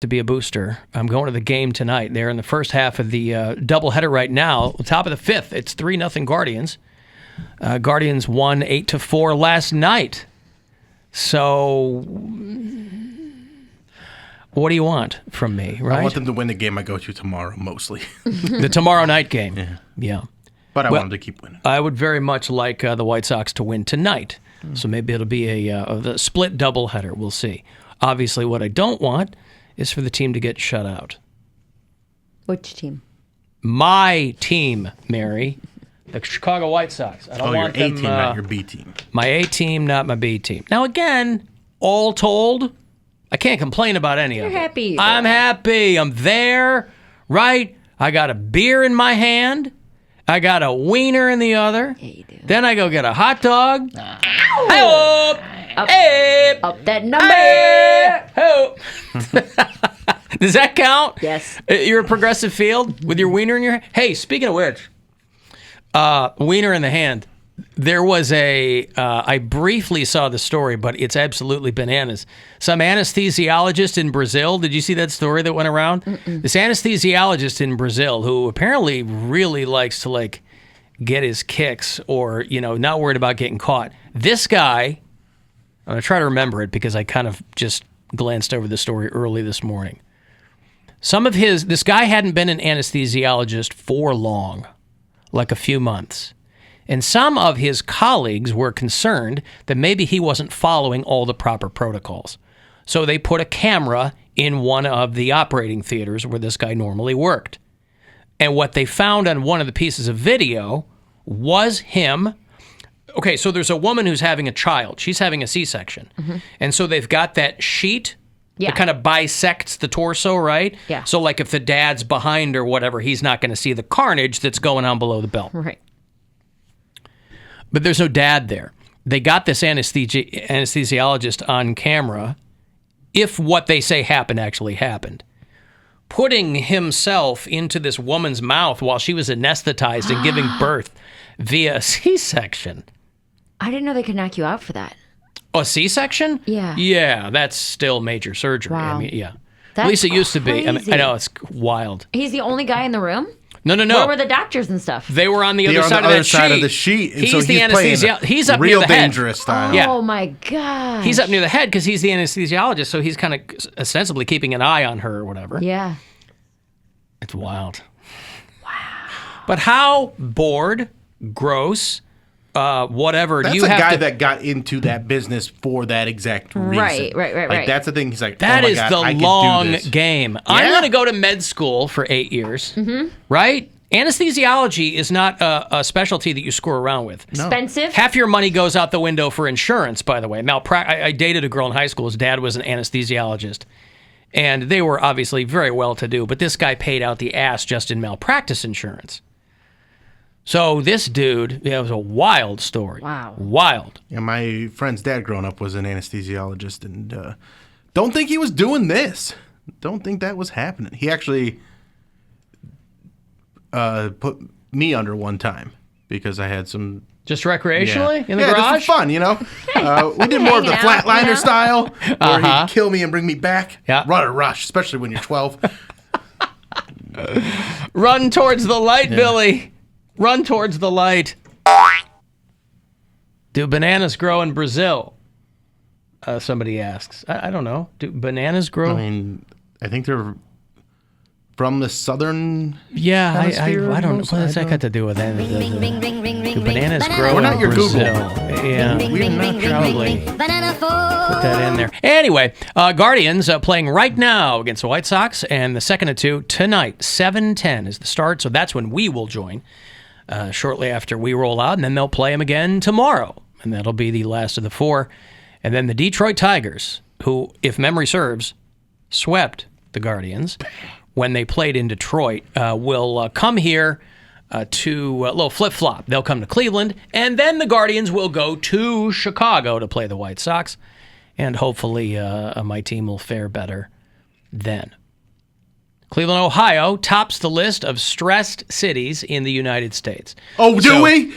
to be a booster. I'm going to the game tonight. They're in the first half of the doubleheader right now. Top of the fifth. It's 3-0 Guardians. Guardians won 8-4 last night. So, what do you want from me, right? I want them to win the game I go to tomorrow, mostly. The tomorrow night game. Yeah. But I want them to keep winning. I would very much like the White Sox to win tonight. So maybe it'll be a split doubleheader. We'll see. Obviously, what I don't want is for the team to get shut out. Which team? My team, Mary. The Chicago White Sox. I don't want your A them, team, not your B team. My A team, not my B team. Now, again, all told, I can't complain about any of it. You're happy. I'm happy. I'm there, right? I got a beer in my hand. I got a wiener in the other. Yeah, you do. Then I go get a hot dog. Up that number. Does that count? Yes. You're a Progressive Field with your wiener in your hand? Hey, speaking of which, wiener in the hand. There was I briefly saw the story, but it's absolutely bananas. Some anesthesiologist in Brazil, did you see that story that went around? This anesthesiologist in Brazil who apparently really likes to get his kicks or, not worried about getting caught. This guy, I'm going to try to remember it because I kind of just glanced over the story early this morning. This guy hadn't been an anesthesiologist for long, like a few months. And some of his colleagues were concerned that maybe he wasn't following all the proper protocols. So they put a camera in one of the operating theaters where this guy normally worked. And what they found on one of the pieces of video was him. Okay, so there's a woman who's having a child. She's having a C-section. And so they've got that sheet that kind of bisects the torso, right? Yeah. So like if the dad's behind or whatever, he's not going to see the carnage that's going on below the belt. Right. But there's no dad there. They got this anesthesiologist on camera, if what they say happened actually happened, putting himself into this woman's mouth while she was anesthetized and giving birth via a C-section. I didn't know they could knock you out for that. A C-section? Yeah. Yeah, that's still major surgery. Wow. I mean, yeah. That's At least it used to be. I crazy. know, it's wild. He's the only guy in the room? No. Where were the doctors and stuff? They were on the other They're on side the of other that side sheet. of the sheet. And He's so the playing anesthesiologist. He's up real near the head. dangerous style. Yeah. Oh, my God. He's up near the head because he's the anesthesiologist, so he's kind of ostensibly keeping an eye on her or whatever. Yeah. It's wild. Wow. But how bored, gross, whatever. That's do you a have guy to, that got into that business for that exact reason. Right. Like, that's the thing. He's like, That oh my is God, I the could long do this. game. I'm going to go to med school for 8 years, right? Anesthesiology is not a specialty that you screw around with. Expensive? Half your money goes out the window for insurance, by the way. I dated a girl in high school. His dad was an anesthesiologist. And they were obviously very well-to-do, but this guy paid out the ass just in malpractice insurance. So this dude, it was a wild story. Wow. Wild. Yeah, my friend's dad growing up was an anesthesiologist, and don't think he was doing this. Don't think that was happening. He actually put me under one time because I had some... Just recreationally in the just garage? for fun, We did more of the Hanging out, flatliner style, where he'd kill me and bring me back. Yeah. Run a rush, especially when you're 12. Run towards the light, Billy. Run towards the light. Do bananas grow in Brazil? Somebody asks. I don't know. Do bananas grow? I mean, I think they're from the southern... Yeah, hemisphere I don't know. almost? What does that got to do with that? Do bananas grow We're not in your Brazil? Google. Yeah, We're not probably. Put that in there. Anyway, Guardians playing right now against the White Sox, and the second of two tonight, 7:10 is the start, so that's when we will join shortly after we roll out, and then they'll play them again tomorrow, and that'll be the last of the four. And then the Detroit Tigers, who, if memory serves, swept the Guardians when they played in Detroit, will come here to a little flip-flop. They'll come to Cleveland, and then the Guardians will go to Chicago to play the White Sox, and hopefully my team will fare better then. Cleveland, Ohio tops the list of stressed cities in the United States. Oh, do we?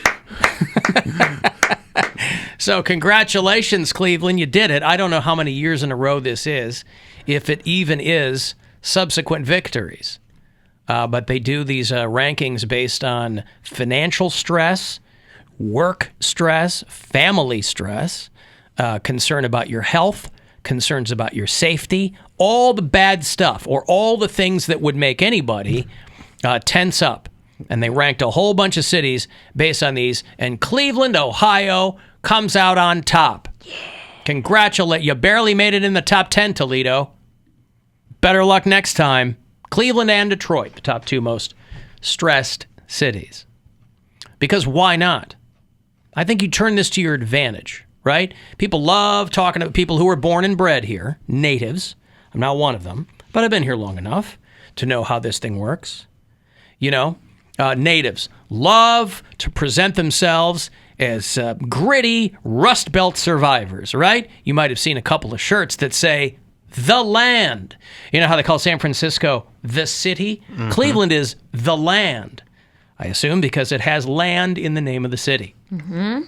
So congratulations, Cleveland. You did it. I don't know how many years in a row this is. if it even is subsequent victories. But they do these rankings based on financial stress, work stress, family stress, concern about your health, concerns about your safety, all the bad stuff, or all the things that would make anybody tense up. And they ranked a whole bunch of cities based on these, and Cleveland, Ohio comes out on top. Yeah. Congratulate you. Barely made it in the top 10, Toledo. Better luck next time. Cleveland and Detroit, the top 2 most stressed cities. Because why not? I think you turn this to your advantage, right? People love talking to people who are born and bred here, natives. I'm not one of them, but I've been here long enough to know how this thing works. You know, natives love to present themselves as gritty Rust Belt survivors, right? You might have seen a couple of shirts that say, the land. You know how they call San Francisco the city? Mm-hmm. Cleveland is the land. I assume because it has land in the name of the city. Mm-hmm.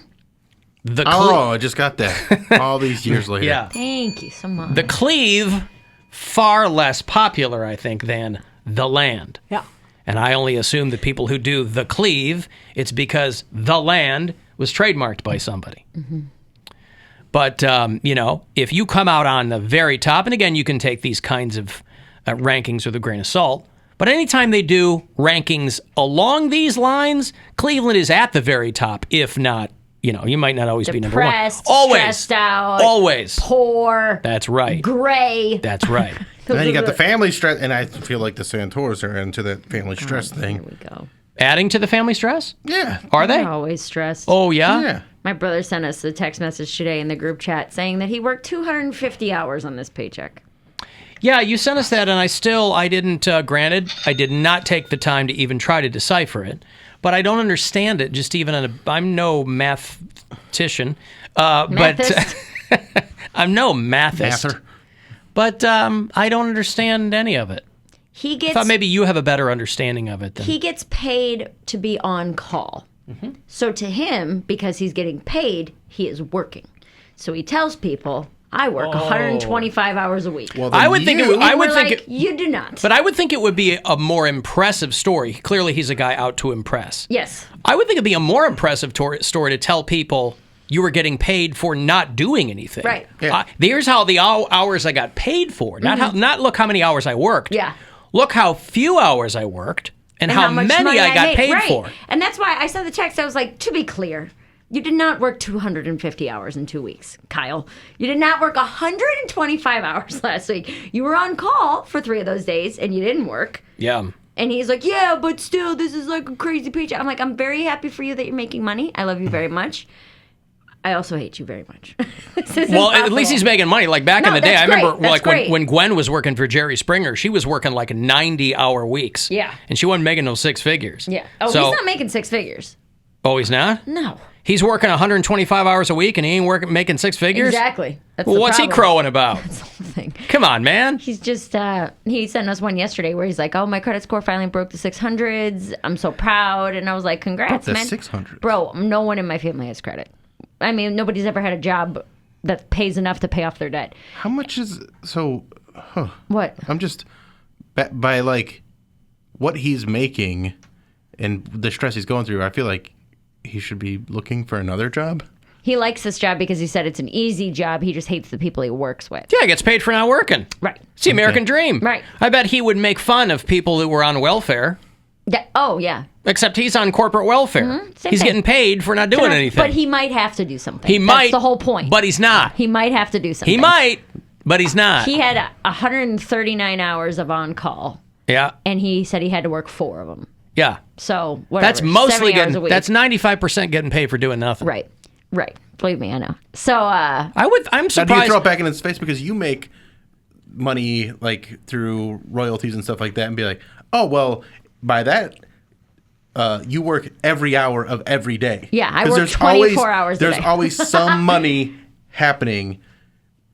I just got that all these years later. Yeah. Thank you so much. The cleave, far less popular, I think, than the land. Yeah. And I only assume that people who do the cleave, it's because the land was trademarked by somebody. Mm-hmm. But, you know, if you come out on the very top, and again, you can take these kinds of rankings with a grain of salt, but anytime they do rankings along these lines, Cleveland is at the very top, if not, you know, you might not always be number one. Depressed, Always. stressed out. Always. Poor. That's right. Gray. That's right. And then you got the family stress, and I feel like the Santoras are into that family stress thing. Here we go. Adding to the family stress? Yeah. Are they? They're always stressed. Oh, yeah? Yeah. My brother sent us a text message today in the group chat saying that he worked 250 hours on this paycheck. Yeah, you sent us that, and I didn't, granted, I did not take the time to even try to decipher it, but I don't understand it, just even I'm no mathematician, but I'm no mathist. Mather. But I don't understand any of it. I thought maybe you have a better understanding of it than... He gets paid to be on call. Mm-hmm. So to him, because he's getting paid, he is working. So he tells people, I work 125 hours a week. Well, I would think you do not. But I would think it would be a more impressive story. Clearly, he's a guy out to impress. Yes. I would think it'd be a more impressive story to tell people you were getting paid for not doing anything. Right. Yeah. Here's how the hours I got paid for. Not look how many hours I worked. Yeah. Look how few hours I worked and how much many money I got made. paid right. for. And that's why I saw the text. I was like, to be clear, you did not work 250 hours in 2 weeks, Kyle. You did not work 125 hours last week. You were on call for 3 of those days, and you didn't work. Yeah. And he's like, yeah, but still, this is like a crazy paycheck. I'm like, I'm very happy for you that you're making money. I love you very much. I also hate you very much. Well, at least he's making money. Like back in the day, I remember like great. when Gwen was working for Jerry Springer, she was working like 90-hour weeks. Yeah. And she wasn't making no 6 figures. Yeah. Oh, so, he's not making 6 figures. Oh, he's not? No. He's working 125 hours a week and he ain't making 6 figures? Exactly. That's Well, the what's problem. he crowing about? That's the whole thing. Come on, man. He's just, he sent us one yesterday where he's like, oh, my credit score finally broke the 600s. I'm so proud. And I was like, congrats, The man. 600s. Bro, no one in my family has credit. I mean, nobody's ever had a job that pays enough to pay off their debt. How much is What? I'm just by like what he's making and the stress he's going through. I feel like he should be looking for another job. He likes this job because he said it's an easy job. He just hates the people he works with. Yeah, he gets paid for not working. Right. It's the American dream. Right. I bet he would make fun of people who were on welfare. Yeah. Oh, yeah. Except he's on corporate welfare. Same He's thing. getting paid for not doing anything. But he might have to do something. He might. That's the whole point. But he's not. He might have to do something. He might, but he's not. He had 139 hours of on-call, Yeah. and he said he had to work 4 of them. Yeah. So, whatever. That's mostly 70 hours a getting, week. that's 95% getting paid for doing nothing. Right. Believe me, I know. So, I'm Now, do you surprised. throw it back in his face because you make money like through royalties and stuff like that, and be like, oh well, by that. You work every hour of every day. Yeah, I 'Cause work there's 24 hours a There's day. always some money happening.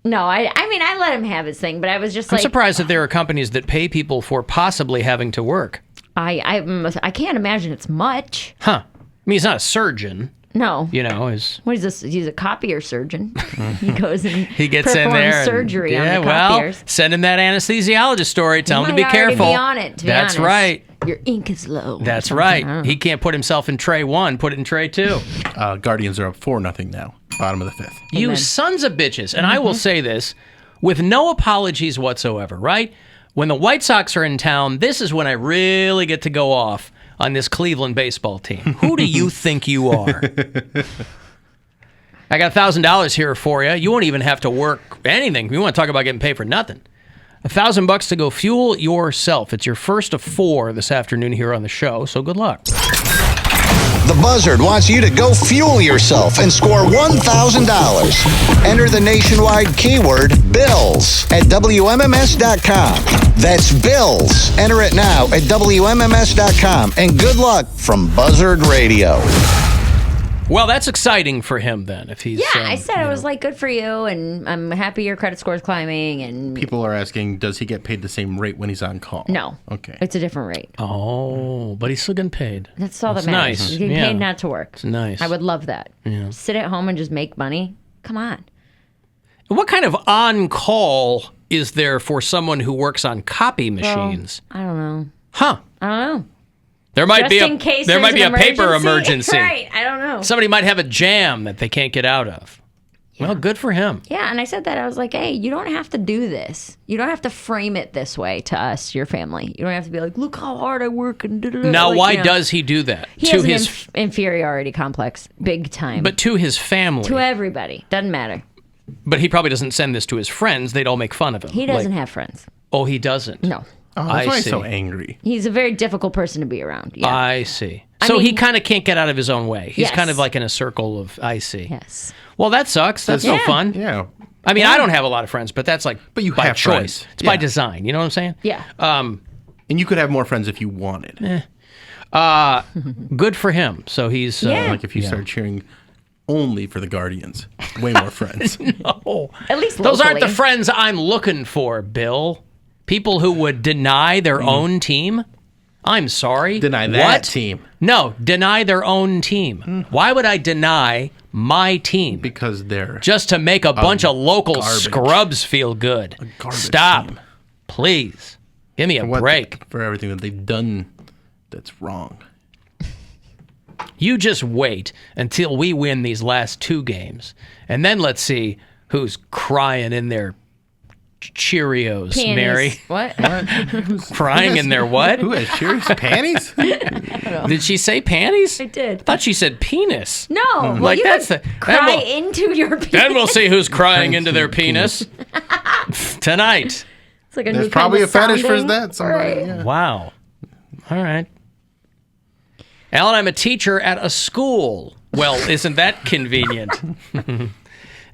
no, I mean, I let him have his thing, but I was just I'm like, surprised that there are companies that pay people for possibly having to work. I can't imagine it's much. Huh. I mean, he's not a surgeon. No. You know, is What is this? He's a copier surgeon. He goes and he gets in performs there and- surgery on the well, copiers. send him that anesthesiologist story. Tell him to be Might already careful. Be on it. To be That's honest. right. Your ink is low. or That's something. I don't right. know. He can't put himself in tray 1. Put it in tray 2. Guardians are up 4-0 now. Bottom of the 5th. You Amen. sons of bitches. And I will say this with no apologies whatsoever, right? When the White Sox are in town, this is when I really get to go off on this Cleveland baseball team. Who do you think you are? I got $1,000 here for you. You won't even have to work anything. You want to talk about getting paid for nothing. $1,000 to go fuel yourself. It's your first of 4 this afternoon here on the show, so good luck. The Buzzard wants you to go fuel yourself and score $1,000. Enter the nationwide keyword BILLS at WMMS.com. That's BILLS. Enter it now at WMMS.com. And good luck from Buzzard Radio. Well, that's exciting for him then. If he's Yeah, I said I was like, good for you, and I'm happy your credit score is climbing. And People are asking, does he get paid the same rate when he's on call? no, Okay. it's a different rate. Oh, but he's still getting paid. That's all That's that matters. nice. He's getting Yeah. paid not to work. It's nice. I would love that. Yeah. Sit at home and just make money. Come on. What kind of on-call is there for someone who works on copy machines? I don't know. Huh? I don't know. There might Just be in case there might there's be an a paper emergency. Right. I don't know. Somebody might have a jam that they can't get out of. Well, good for him. Yeah, and I said that. I was like, hey, you don't have to do this. You don't have to frame it this way to us, your family. You don't have to be like, look how hard I work. And da-da-da. Now, Like, why you know, does he do that? he to has his an inferiority complex, big time. but to his family. to everybody. Doesn't matter. But he probably doesn't send this to his friends. They'd all make fun of him. He doesn't Like, have friends. Oh, he doesn't. No. Oh, that's why he's see. so angry. He's a very difficult person to be around. Yeah. I see. So mean- he kind of can't get out of his own way. He's Yes. kind of like in a circle of, I see. yes. Well, that sucks. That's no Yeah. fun. Yeah. I mean, I don't have a lot of friends, but that's like But you by have choice. friends. It's by Yeah. design. You know what I'm saying? Yeah. And you could have more friends if you wanted. Good for him. So he's Yeah. Like if you start cheering only for the Guardians. Way more friends. oh, At least those aren't the locally. friends I'm looking for, Bill. People who would deny their own team. I'm sorry. Deny that What? team. No, deny their own team. Why would I deny my team Because they're just to make a bunch of local garbage. scrubs feel good? garbage Stop, team. please. Give me a break. for everything that they've done that's wrong. You just wait until we win these last 2 games, and then let's see who's crying in their Cheerios, Peonies. Mary. What? Crying in their what? Who has Cheerios? Panties? Did she say panties? I did. I thought she said penis. No. Well, Like, you that's could the- cry then we'll- into your penis. Then we'll see who's crying into their penis tonight. It's like a There's new probably kind a of fetish for sounding. that. Somebody. Right. Yeah. Wow. All right. Alan, I'm a teacher at a school. Well, isn't that convenient?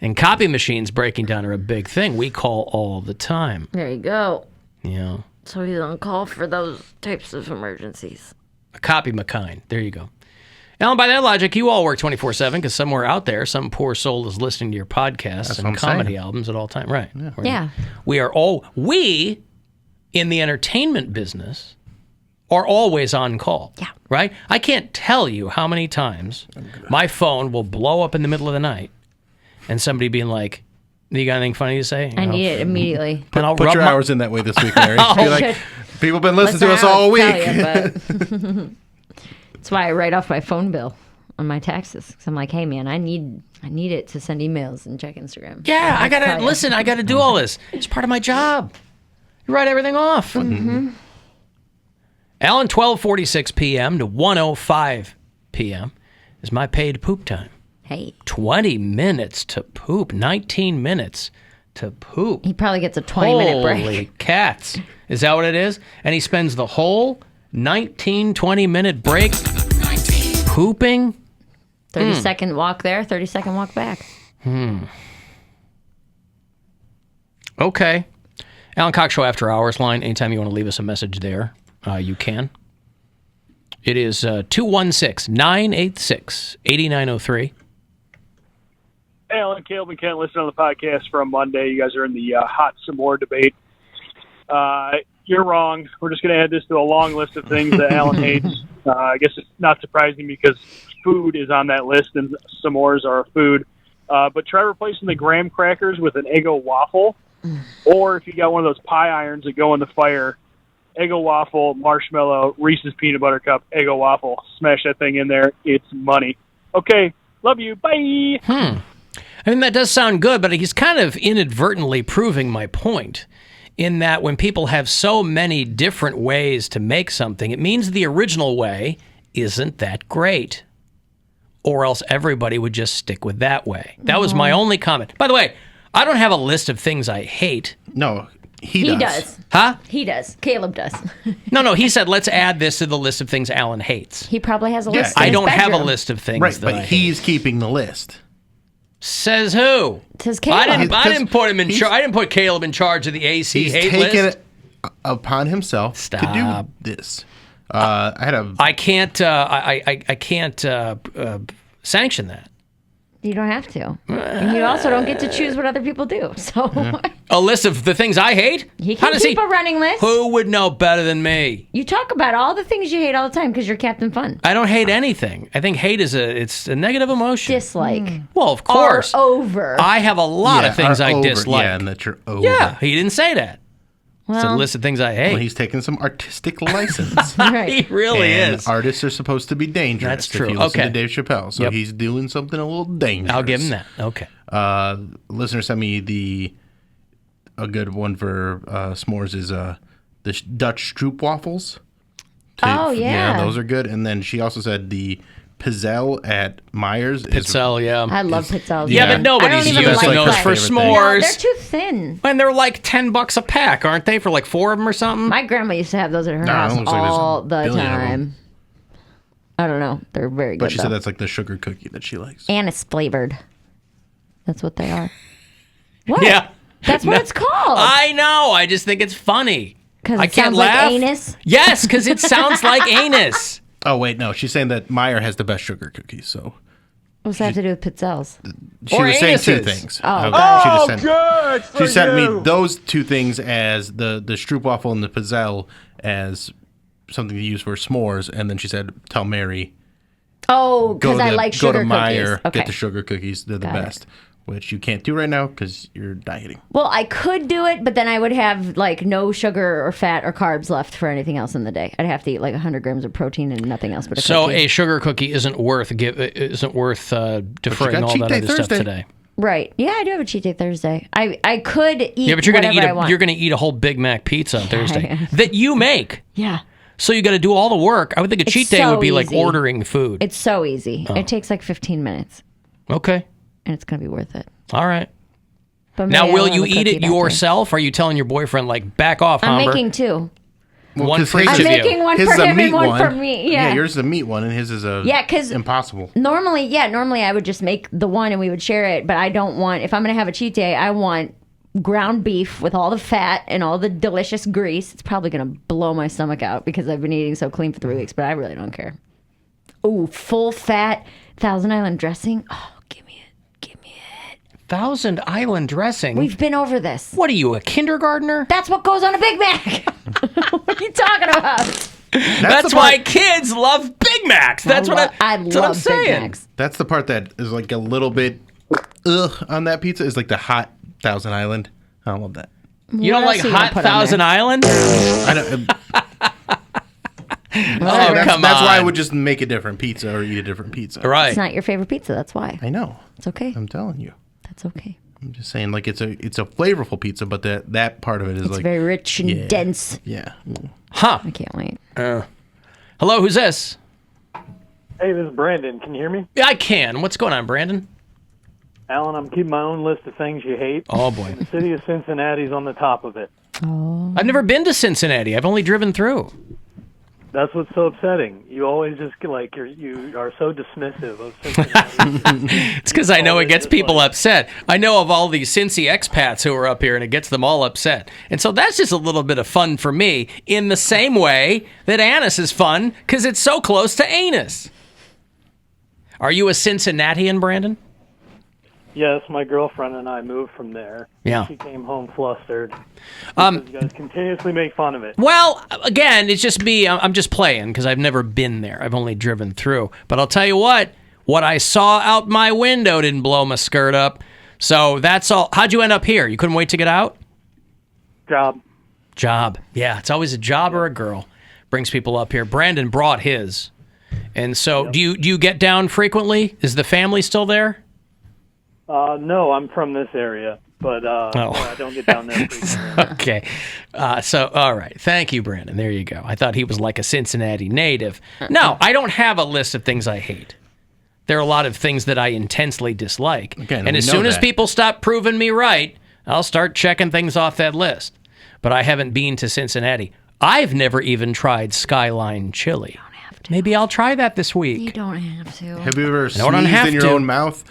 And copy machines breaking down are a big thing. We call all the time. There you go. Yeah. So he's on call for those types of emergencies. A copy McKine. There you go. Alan, by that logic, you all work 24/7 because somewhere out there, some poor soul is listening to your podcasts what and I'm comedy saying. albums at all time. Right. Yeah. We in the entertainment business are always on call. Yeah. Right? I can't tell you how many times my phone will blow up in the middle of the night and somebody being like, you got anything funny to say? I need it immediately. And I'll Put rub your my- hours in that way this week, Mary. Be like, Good. people have been listening to Listen, us I all would week. tell you, but that's why I write off my phone bill on my taxes. 'Cause I'm like, hey man, I need it to send emails and check Instagram. Yeah, I tell gotta you. listen. I gotta do all this. It's part of my job. You write everything off. Mm-hmm. Alan, 12:46 p.m. to 1:05 p.m. is my paid poop time. Hey, 20 minutes to poop. 19 minutes to poop. he probably gets a 20-minute break. Holy cats! Is that what it is? And he spends the whole 20-minute break pooping. 30-second walk there, 30-second walk back. Okay. Alan Cox Show After Hours line. Anytime you want to leave us a message there, you can. It is 216-986-8903. Alan, Caleb, and Kent, listen to the podcast from Monday. You guys are in the hot some more debate. You're wrong. We're just going to add this to a long list of things that Alan hates. I guess it's not surprising because food is on that list, and s'mores are a food. But try replacing the graham crackers with an Eggo waffle, or if you got one of those pie irons that go in the fire, Eggo waffle, marshmallow, Reese's peanut butter cup, Eggo waffle. Smash that thing in there. It's money. Okay, love you. Bye. I mean, that does sound good, but he's kind of inadvertently proving my point in that when people have so many different ways to make something, it means the original way isn't that great. Or else everybody would just stick with that way. That was my only comment. By the way, I don't have a list of things I hate. No, he He does. does. Huh? He does. Caleb does. No, he said, let's add this to the list of things Alan hates. He probably has a list. in I his don't have a bedroom. list of things Right, that but I hate. he's keeping the list. Says who? Says Caleb. I didn't put him in charge. I didn't put Caleb in charge of the AC He's hate taken list. it upon himself Stop. to do this. I had a I can't. I can't sanction that. You don't have to. And you also don't get to choose what other people do. So A list of the things I hate. he How can does keep a running list. Who would know better than me? You talk about all the things you hate all the time because you're Captain Fun. I don't hate anything. I think hate is a negative emotion. Dislike. Well, of course. Are over. I have a lot of things are I over. dislike. Yeah, and that you're over. Yeah, he didn't say that. It's a Well, list of things I hate. Well, he's taking some artistic license. right. He really and is. artists are supposed to be dangerous. That's true. If you listen Okay. to Dave Chappelle, so Yep. he's doing something a little dangerous. I'll give him that. Okay. Listener sent me a good one for s'mores is the Dutch stroop waffles. Oh, yeah. those are good. And then she also said the pizzelle at Myers. Pizzelle, yeah. I love pizzelles. Yeah, but nobody's I don't even using like those that. for Favorite thing. No, s'mores. they're too thin. And they're like $10 a pack, aren't they? For like 4 of them or something? My grandma used to have those at her No, it house looks like there's a all the billion of them. time. I don't know. They're very good. But she said though. that's like the sugar cookie that she likes. Anise flavored. That's what they are. What? Yeah. That's what it's called. I know. I just think it's funny. 'Cause I it can't sounds like laugh. anus? Yes, because it sounds like anus. Oh, wait, no. She's saying that Meyer has the best sugar cookies, so... What's that have to do with pizzelles? She Or was saying two anuses. things. Oh. She just sent, Good for she sent you. me those two things as the stroopwafel and the pizzelle as something to use for s'mores, and then she said, tell Mary, Oh, go because I to, like go sugar to Meyer, cookies. Okay. get the sugar cookies. They're the Got it. best, which you can't do right now because you're dieting. Well, I could do it, but then I would have like no sugar or fat or carbs left for anything else in the day. I'd have to eat like 100 grams of protein and nothing else but a So cookie. a sugar cookie isn't worth deferring got all cheat that day other stuff Thursday. today. Right. Yeah, I do have a cheat day Thursday. I could eat Yeah, but you're whatever gonna eat I want. you're gonna eat a whole Big Mac pizza on Thursday yeah. that you make. Yeah. So you got to do all the work. I would think a It's cheat day so would be like easy. ordering food. It's so easy. Oh. It takes like 15 minutes, Okay. and it's going to be worth it. All right. But Now, maybe will I'll you have a eat cookie it that day. yourself? Or are you telling your boyfriend like back off, I'm Humber? making two. One 'cause for his each I'm of you. making one His for is a him meat and one one. for me. Yeah. yours is a meat one, and his is a Yeah, 'cause- impossible. Normally I would just make the one and we would share it, but I don't want, if I'm going to have a cheat day, I want ground beef with all the fat and all the delicious grease. It's probably going to blow my stomach out because I've been eating so clean for 3 weeks, but I really don't care. Ooh, full fat Thousand Island dressing. Oh, give me it. Give me it. Thousand Island dressing. We've been over this. What are you, a kindergartner? That's what goes on a Big Mac. What are you talking about? That's the why part- kids love Big Macs. That's I that's what I'm love Big saying. Macs. That's the part that is like a little bit on that pizza is like the hot Thousand Island. I don't love that. You don't What like else are you gonna hot put on Thousand there? Island? I don't, Oh, that's come that's why I on. would just make a different pizza or eat a different pizza. Right. It's not your favorite pizza. That's why. I know. It's okay. I'm telling you. That's okay. I'm just saying, like it's a flavorful pizza, but that part of it is It's like very rich and yeah. dense. yeah. Huh. I can't wait. Hello, who's this? Hey, this is Brandon. Can you hear me? Yeah, I can. What's going on, Brandon? Alan, I'm keeping my own list of things you hate. Oh, boy. The city of Cincinnati's on the top of it. I've never been to Cincinnati. I've only driven through. That's what's so upsetting. You always just like you are so dismissive of Cincinnati. It's because I know it Always gets just people like- upset. I know of all these Cincy expats who are up here, and it gets them all upset. And so that's just a little bit of fun for me, in the same way that anus is fun, because it's so close to anus. Are you a Cincinnatian, Brandon? Yes, my girlfriend and I moved from there. Yeah. She came home flustered. Because you guys continuously make fun of it. Well, again, it's just me. I'm just playing because I've never been there. I've only driven through. But I'll tell you what I saw out my window didn't blow my skirt up. So that's all. How'd you end up here? You couldn't wait to get out? Job. Yeah, it's always a job or a girl. Brings people up here. Brandon brought his. And so do you get down frequently? Is the family still there? No, I'm from this area, but no, I don't get down there frequently. Okay. So, all right. Thank you, Brandon. There you go. I thought he was like a Cincinnati native. No, I don't have a list of things I hate. There are a lot of things that I intensely dislike. Again, and as soon as people stop proving me right, I'll start checking things off that list. But I haven't been to Cincinnati. I've never even tried Skyline chili. You don't have to. Maybe I'll try that this week. You don't have to. Have you ever don't sneezed have in your to. own mouth?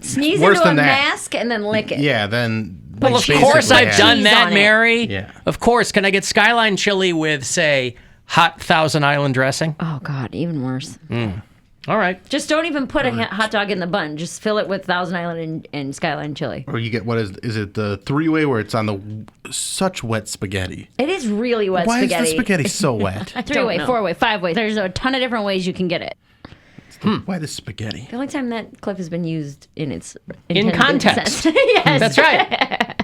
Sneeze Worse into a than that. mask and then lick it. Yeah, then. Well, like, of course basically I've have- done Cheese that, on it. Mary. Yeah. Of course. Can I get Skyline chili with, say, hot Thousand Island dressing? Oh, God, even worse. All right. Just don't even put a hot dog in the bun. Just fill it with Thousand Island and Skyline chili. Or you get, what is it, the three-way where it's on the such wet spaghetti? It is really wet Why spaghetti. is the spaghetti so wet? 3-way, 4-way, 5-way. There's a ton of different ways you can get it. Why the spaghetti? The only time that clip has been used in its In intended context. sense. Yes. That's right.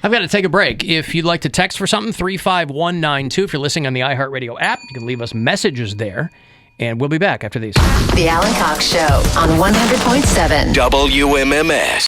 I've got to take a break. If you'd like to text for something, 35192. If you're listening on the iHeartRadio app, you can leave us messages there. And we'll be back after these. The Alan Cox Show on 100.7 WMMS.